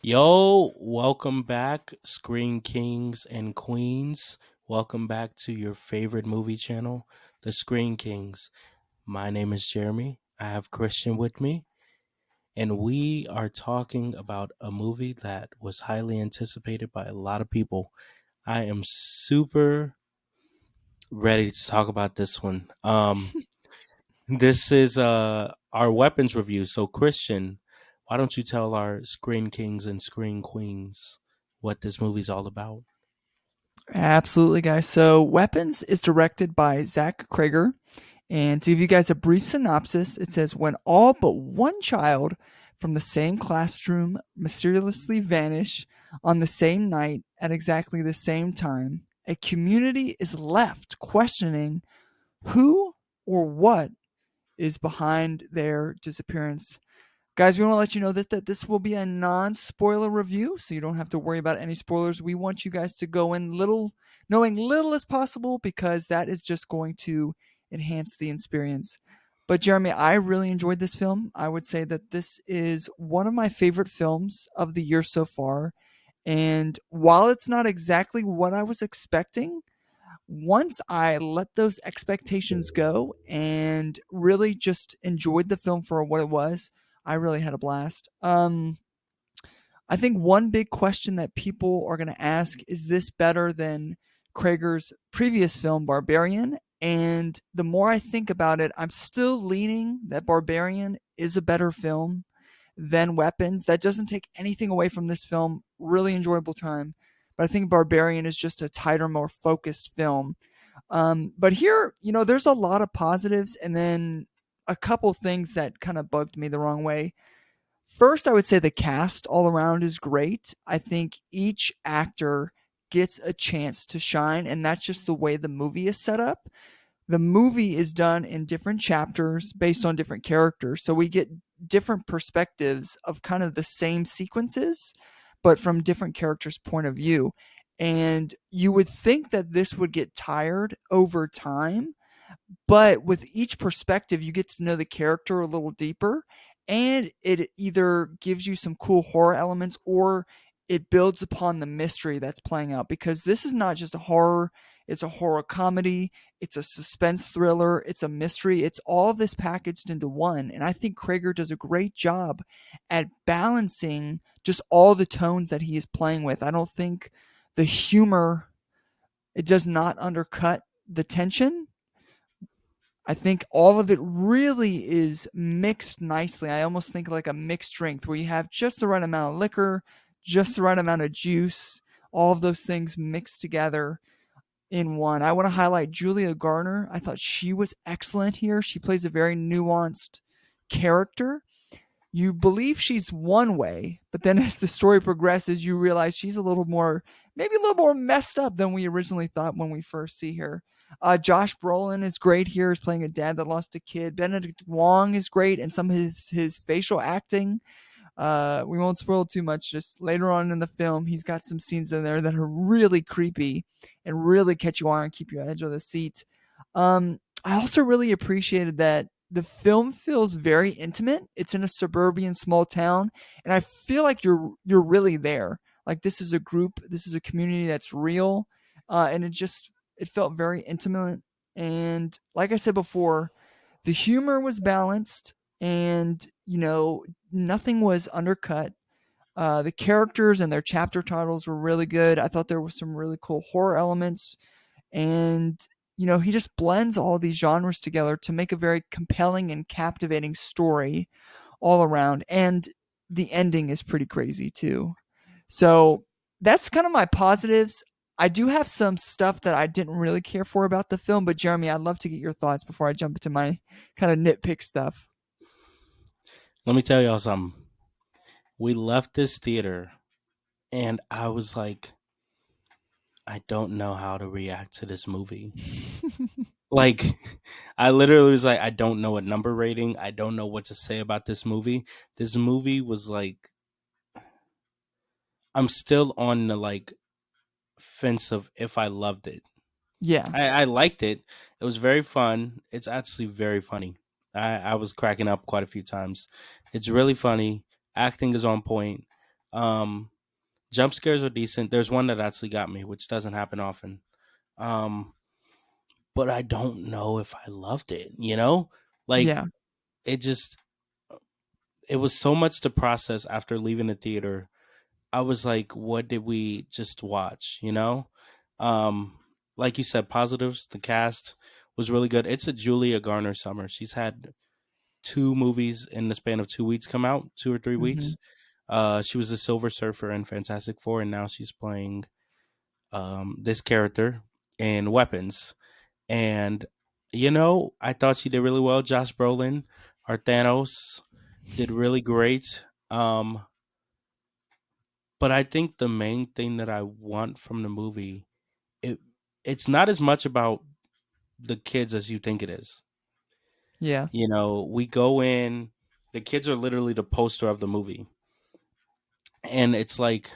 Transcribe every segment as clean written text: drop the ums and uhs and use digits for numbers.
Yo, welcome back, Screen Kings and Queens. Welcome back to your favorite movie channel, The Screen Kings. My name is Jeremy. I have Christian with me, and we are talking about a movie that was highly anticipated by a lot of people. I am super ready to talk about this one. This is our weapons review. So Christian, why don't you tell our Screen Kings and Screen Queens what this movie's all about? Absolutely, guys. So, Weapons is directed by Zach Krager. And to give you guys a brief synopsis, it says when all but one child from the same classroom mysteriously vanish on the same night at exactly the same time, a community is left questioning who or what is behind their disappearance. Guys, we want to let you know that this will be a non-spoiler review, so you don't have to worry about any spoilers. We want you guys to go in knowing little as possible, because that is just going to enhance the experience. But Jeremy, I really enjoyed this film. I would say that this is one of my favorite films of the year so far. And while it's not exactly what I was expecting, once I let those expectations go and really just enjoyed the film for what it was, I really had a blast. I think one big question that people are going to ask is this better than Krager's previous film, Barbarian? And the more I think about it, I'm still leaning that Barbarian is a better film than Weapons. That doesn't take anything away from this film. Really enjoyable time. But I think Barbarian is just a tighter, more focused film. But here, there's a lot of positives and then a couple things that kind of bugged me the wrong way. First, I would say the cast all around is great. I think each actor gets a chance to shine, and that's just the way the movie is set up. The movie is done in different chapters based on different characters. So we get different perspectives of kind of the same sequences, but from different characters' point of view. And you would think that this would get tired over time, but with each perspective, you get to know the character a little deeper, and it either gives you some cool horror elements or it builds upon the mystery that's playing out, because this is not just a horror, it's a horror comedy, it's a suspense thriller, it's a mystery. It's all of this packaged into one. And I think Krager does a great job at balancing just all the tones that he is playing with. I don't think the humor, it does not undercut the tension. I think all of it really is mixed nicely. I almost think like a mixed drink where you have just the right amount of liquor, just the right amount of juice, all of those things mixed together in one. I want to highlight Julia Garner. I thought she was excellent here. She plays a very nuanced character. You believe she's one way, but then as the story progresses, you realize she's a little more, maybe a little more messed up than we originally thought when we first see her. Josh Brolin is great here, is playing a dad that lost a kid. Benedict Wong is great, and some of his facial acting. We won't spoil too much. Just later on in the film, he's got some scenes in there that are really creepy and really catch you on and keep you on the edge of the seat. I also really appreciated that the film feels very intimate. It's in a suburban small town, and I feel like you're really there. Like this is a group, this is a community that's real, and it felt very intimate. And like I said before, the humor was balanced, and nothing was undercut. The characters and their chapter titles were really good. I thought there was some really cool horror elements, and he just blends all these genres together to make a very compelling and captivating story all around. And the ending is pretty crazy too. So that's kind of my positives. I do have some stuff that I didn't really care for about the film, but Jeremy, I'd love to get your thoughts before I jump into my kind of nitpick stuff. Let me tell y'all something. We left this theater, and I was like, I don't know how to react to this movie. Like, I literally was like, I don't know a number rating. I don't know what to say about this movie. This movie was like, I'm still on the like fence of if I loved it. Yeah. I liked it. It was very fun. It's actually very funny. I was cracking up quite a few times. It's really funny. Acting is on point. Um, Jump scares are decent. There's one that actually got me, which doesn't happen often. Um, but I don't know if I loved it. Like Yeah. it just it was so much to process after leaving the theater. I was like, what did we just watch? Um, like you said, positives. The cast was really good. It's a Julia Garner summer. She's had two movies in the span of 2 weeks come out, 2 or 3 weeks. Mhm. She was the Silver Surfer in Fantastic Four, and now she's playing this character in Weapons. And I thought she did really well. Josh Brolin, our Thanos, did really great. But I think the main thing that I want from the movie, it it's not as much about the kids as you think it is. Yeah. We go in, the kids are literally the poster of the movie. And it's like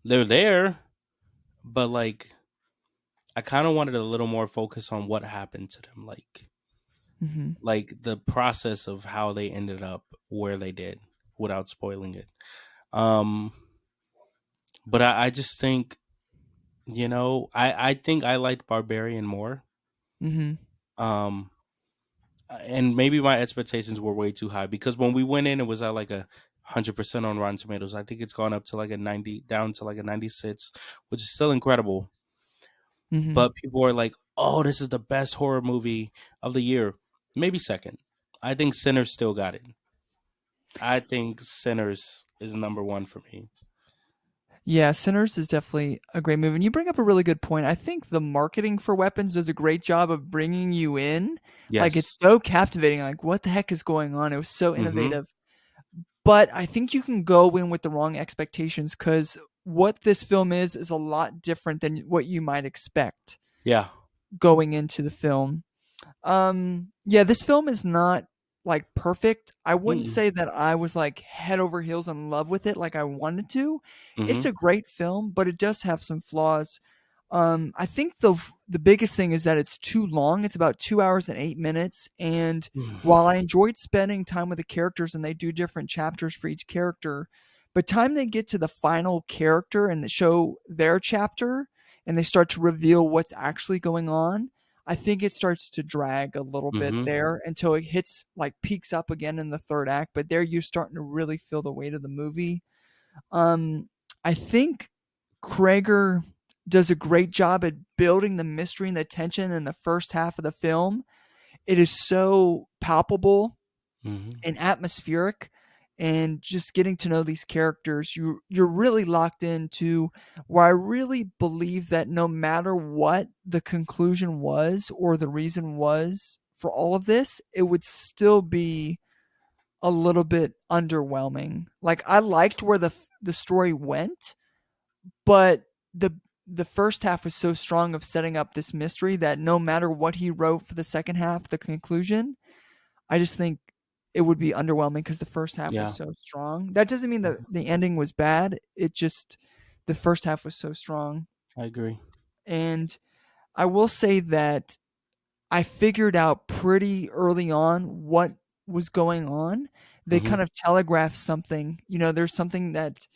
they're there, but like I kind of wanted a little more focus on what happened to them, Mhm. like the process of how they ended up where they did without spoiling it. Um but I just think, I think I liked Barbarian more. Mhm. Um and maybe my expectations were way too high because when we went in, it was at like 100% on Rotten Tomatoes. I think it's gone up to like a 90, down to like a 96, which is still incredible. Mhm. But people are like, "Oh, this is the best horror movie of the year." Maybe second. I think Sinners still got it. I think Sinners is number one for me. Yeah, Sinners is definitely a great movie. And you bring up a really good point. I think the marketing for Weapons does a great job of bringing you in. Like it's Yes. so captivating. Like what the heck is going on? It was so Mhm. innovative. But I think you can go in with the wrong expectations because what this film is a lot different than what you might expect Yeah. going into the film. Yeah, this film is not like perfect. I wouldn't Mm-mm. say that I was like head over heels in love with it like I wanted to. It's Mhm. a great film, but it does have some flaws. I think the biggest thing is that it's too long. It's about 2 hours and 8 minutes. And Mm. while I enjoyed spending time with the characters and they do different chapters for each character, by the time they get to the final character and they show their chapter and they start to reveal what's actually going on, I think it starts to drag a little bit Mhm. there until it hits like peaks up again in the third act. But there you're starting to really feel the weight of the movie. Um, I think Krager does a great job at building the mystery and the tension in the first half of the film. It is so palpable Mhm. and atmospheric, and just getting to know these characters, you're really locked into where I really believe that no matter what the conclusion was or the reason was for all of this, it would still be a little bit underwhelming. Like I liked where the story went, but the first half was so strong of setting up this mystery that no matter what he wrote for the second half, the conclusion, I just think it would be underwhelming because the first half was Yeah. so strong. That doesn't mean that the ending was bad. It just the first half was so strong. I agree. And I will say that I figured out pretty early on what was going on. They Mhm. kind of telegraphed something. There's something that,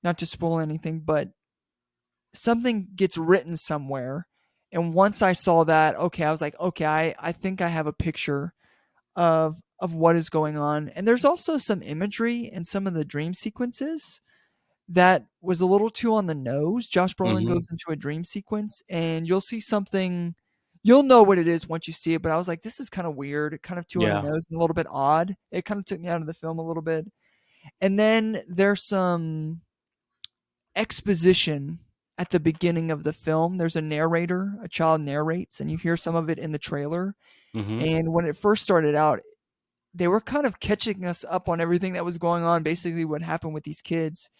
not to spoil anything, but something gets written somewhere. And once I saw that, okay, I was like, okay, I think I have a picture of what is going on. And there's also some imagery in some of the dream sequences that was a little too on the nose. Josh Brolin Mhm. goes into a dream sequence and you'll see something, you'll know what it is once you see it, but I was like, this is kind of weird, kind of too on the Yeah. nose and a little bit odd. It kind of took me out of the film a little bit. And then there's some exposition at the beginning of the film. There's a narrator, a child narrates, and you hear some of it in the trailer. Mhm. And when it first started out, they were kind of catching us up on everything that was going on, basically what happened with these kids.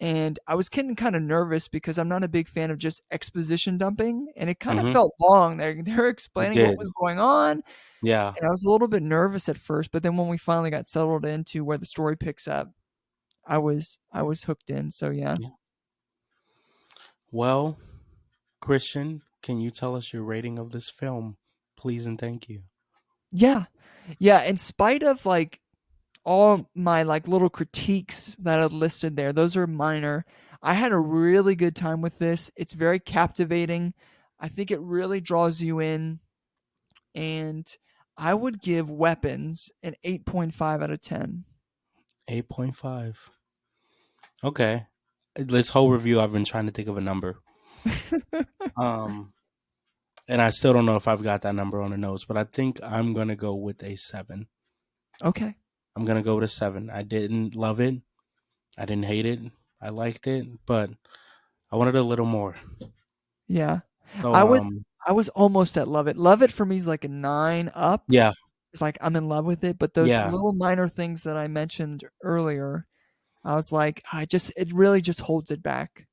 And I was getting kind of nervous because I'm not a big fan of just exposition dumping, and it kind of Mhm. felt long. They're It explaining what did. was going on, Yeah. and I was a little bit nervous at first, but then when we finally got settled into where the story picks up, I was hooked in. So yeah. Yeah. Well, Christian, can you tell us your rating of this film, please and thank you? Yeah. Yeah, in spite of like all my like little critiques that I listed there, those are minor. I had a really good time with this. It's very captivating. I think it really draws you in, and I would give Weapons an 8.5 out of 10. 8.5. Okay. This whole review, I've been trying to think of a number. Um, and I still don't know if I've got that number on the notes, but I think I'm gonna go with a 7. Okay. I'm gonna go with a 7. I didn't love it. I didn't hate it. I liked it, but I wanted a little more. Yeah. So I was I was almost at Love It. Love It for me is like a 9 up. yeah, It's like I'm in love with it, but those yeah. little minor things that I mentioned earlier, I was like, it really just holds it back.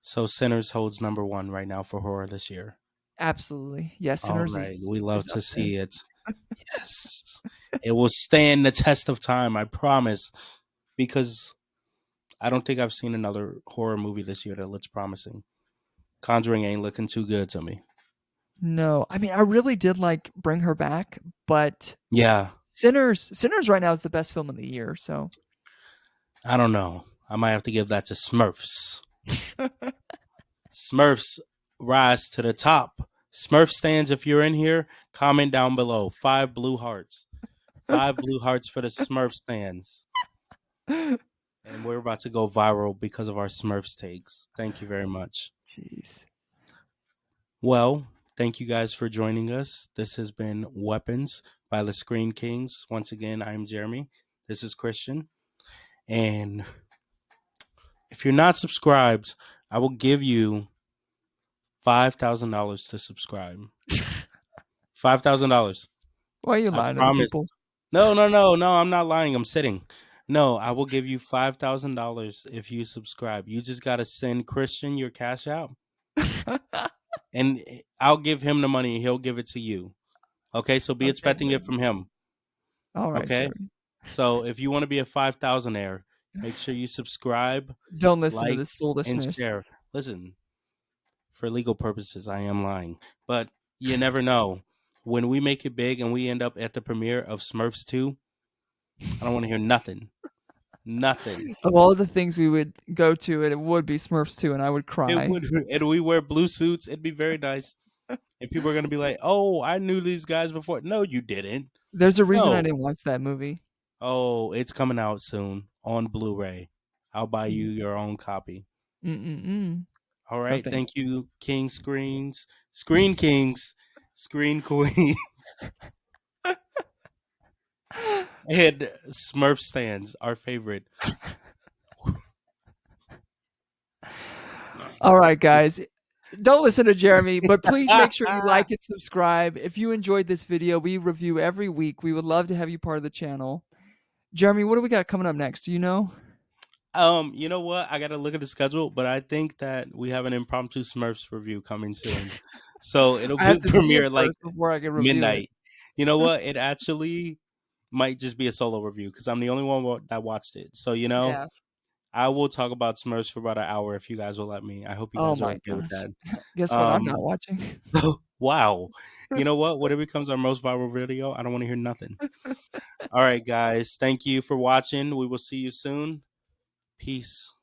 So Sinners holds number one right now for horror this year. Absolutely. Yeah, All Sinners right, we love is to up there. see it. Yes, it will stand the test of time. I promise. Because I don't think I've seen another horror movie this year that looks promising. Conjuring ain't looking too good to me. No, I mean, I really did like Bring Her Back, but Yeah, Sinners right now is the best film of the year, so I don't know. I might have to give that to Smurfs. Smurfs rise to the top. Smurf stands, if you're in here, comment down below. 5 blue hearts. 5 blue hearts for the Smurf stands. And we're about to go viral because of our Smurfs takes. Thank you very much. jeez. Well, thank you guys for joining us. This has been Weapons by the Screen Kings. Once again, I'm Jeremy. This is Christian. And if you're not subscribed, I will give you $5,000 to subscribe. $5,000. Why are you I lying to the promise. people? No, no, no, no. I'm not lying. I'm sitting. No, I will give you $5,000 if you subscribe. You just got to send Christian your cash out, and I'll give him the money and he'll give it to you. Okay, so be Okay, expecting it Jeremy. from him. All right, Okay, Jeremy. so if you want to be a 5,000aire, make sure you subscribe, Don't listen to like, this and share. foolishness. Listen, for legal purposes, I am lying, but you never know. When we make it big and we end up at the premiere of Smurfs 2, I don't want to hear nothing. Nothing. Of all the things we would go to, it would be Smurfs 2, and I would It cry. would, and we wear blue suits. It'd be very nice. And people are gonna be like, "Oh, I knew these guys before." No, you didn't. There's a reason I No. didn't watch that movie. Oh, it's coming out soon on Blu-ray. I'll buy you Mm. your own copy. Mm-mm-mm. All No, right. thank Thank you, King Screens, Screen Kings, Screen Queen, you. and Smurf stands. Our favorite. All right, guys. Don't listen to Jeremy, but please make sure you like and subscribe. If you enjoyed this video, we review every week. We would love to have you part of the channel. Jeremy, what do we got coming up next? Do you know? You know what? I gotta look at the schedule, but I think that we have an impromptu Smurfs review coming soon. So it'll I have be to see it premiere like first before I can review it. midnight. You know what? It actually might just be a solo review because I'm the only one that watched it. So Yeah. I will talk about Smurfs for about an hour if you guys will let me. I hope you Oh guys are my okay with gosh. that. Guess what? I'm Um, not watching. so wow, you know what? When it becomes our most viral video, I don't want to hear nothing. All right, guys, thank you for watching. We will see you soon. Peace.